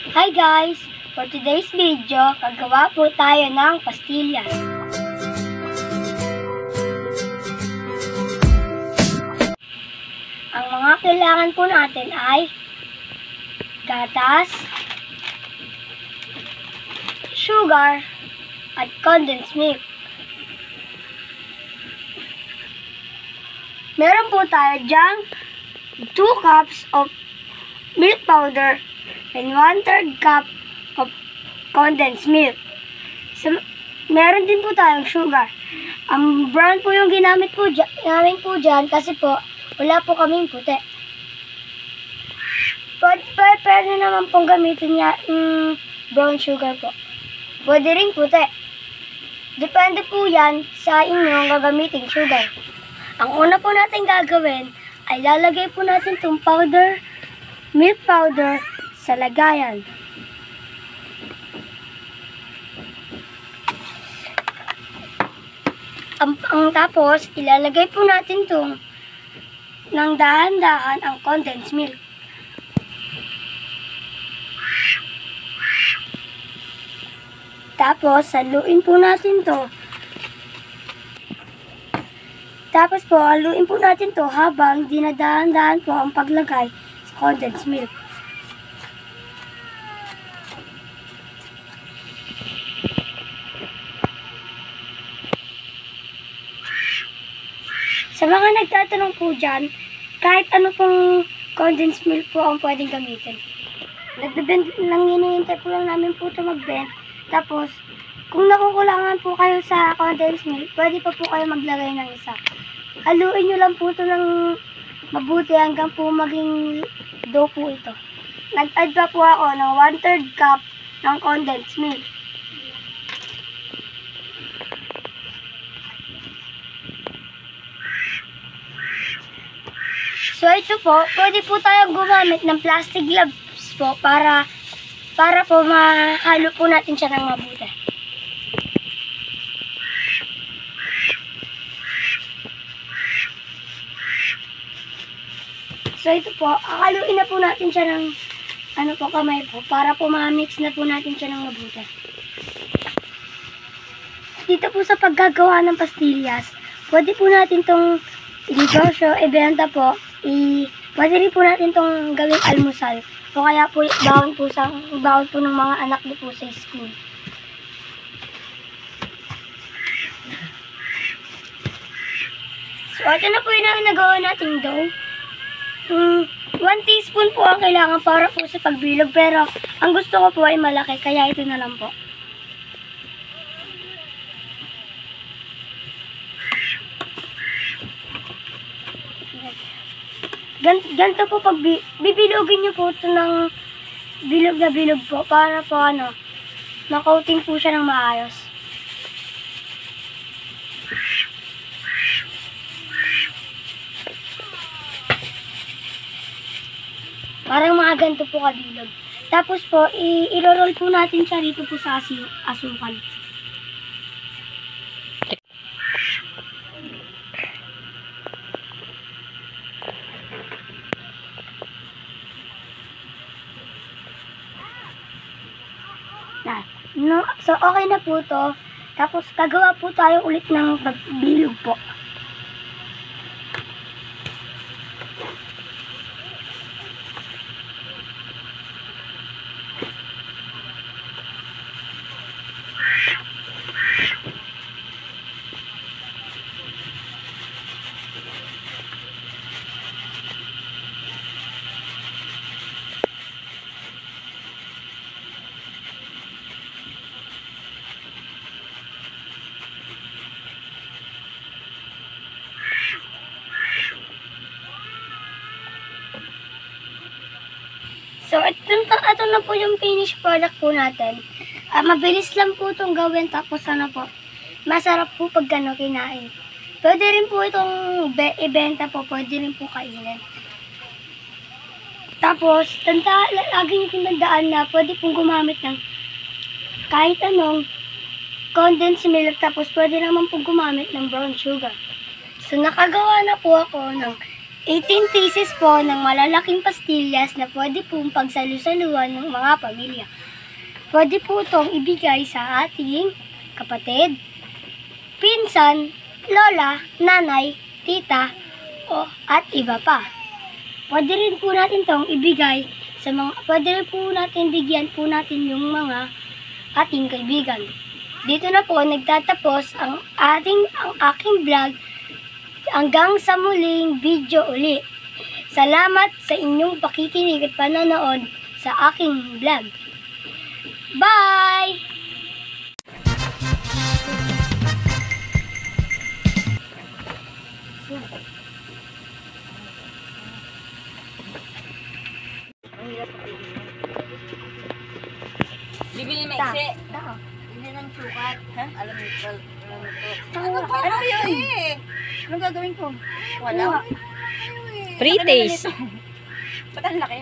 Hi guys! For today's video, gagawa po tayo ng pastillas. Ang mga kailangan po natin ay gatas, sugar, at condensed milk. Meron po tayo dyang 2 cups of milk powder and 1/3 cup of condensed milk. Meron din po tayong sugar. Ang brown po yung ginamit po namin po dyan kasi po wala po kaming puti. Pwede naman pong gamitin niya brown sugar po. Pwede rin puti. Depende po yan sa inyong gagamiting sugar. Ang una po natin gagawin ay lalagay po natin itong milk powder sa lagayan. Tapos, ilalagay po natin itong ng dahan-dahan ang condensed milk. Tapos, haluin po natin to. Tapos po, haluin po natin to habang dinadahan-dahan po ang paglagay sa condensed milk. Sa mga nagtatanong po dyan, kahit ano pong condensed milk po ang pwedeng gamitin. Hinihintay po lang namin po ito mag-blend. Tapos, kung nakukulangan po kayo sa condensed milk, pwede pa po kayo maglagay ng isa. Haluin nyo lang po ito ng mabuti hanggang po maging dough po ito. Nag-add pa po ako ng 1/3 cup ng condensed milk. So ito po, pwede po tayong gumamit ng plastic gloves po para po mahalo po natin siya ng mabuti. So ito po, haluin na po natin siya ng kamay po para po ma-mix na po natin siya ng mabuti. Dito po sa paggagawa ng pastillas, pwede po natin itong i-negosyo, ibenta po, pwede rin po natin itong gawing almusal. O kaya po bawon po ng mga anak niyo po sa school. So ito na po yung nagawa nating dough. 1 teaspoon po ang kailangan para po sa pagbilog, pero ang gusto ko po ay malaki, kaya ito na lang po. Ganito po pag bibilogin nyo po ito ng bilog na bilog po para po ma-coating po siya ng maayos. Parang mga ganito po kabilog. Tapos po, i-roll po natin siya dito po sa asukal. So, okay na po to. Tapos, gagawa po tayo ulit ng bilog po. So, ito na po yung finished product po natin. Mabilis lang po itong gawin, tapos masarap po pag kinain. Pwede rin po itong ibenta po, pwede rin po kainin. Tapos, lagi nyo tandaan na pwede pong gumamit ng kahit anong condensed milk, tapos pwede naman pong gumamit ng brown sugar. So, nakagawa na po ako ng 18 pieces po ng malalaking pastillas na pwede pong pagsalu-saluhan ng mga pamilya. Pwede po itong ibigay sa ating kapatid, pinsan, lola, nanay, tita, at iba pa. Pwede rin po natin itong ibigay sa pwede rin po natin bigyan po natin yung mga ating kaibigan. Dito na po nagtatapos ang aking vlog. Hanggang sa muling video uli. Salamat sa inyong pakikinig at panonood sa aking vlog. Bye! Bibili ng maiksi. Bibili ng sukat. Ha? Alam mo ito. Ano ba? Ano yun? Anong gagawin ko? Wala. Pre-taste. Ba't ang laki?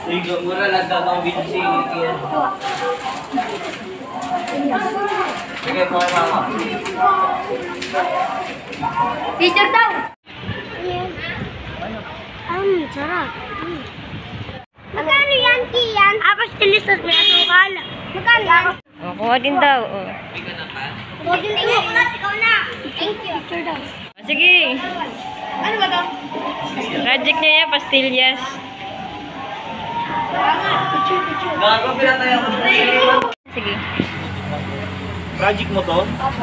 Ligo mura lang daw ang binisi yan. Sige po kay mama. Teacher daw! Sarap. Magkano yan, Kian? Apas tilistos, may asukal. Magkano yan? O, kuha din daw. O. Huwag din tingnan ko na, ikaw na. Thank you. Teacher daw. O, sige. Ano ba to? Project niya yan, pastillas. Gago pinataya ko sa iyo. Sige. Project mo to? Opo.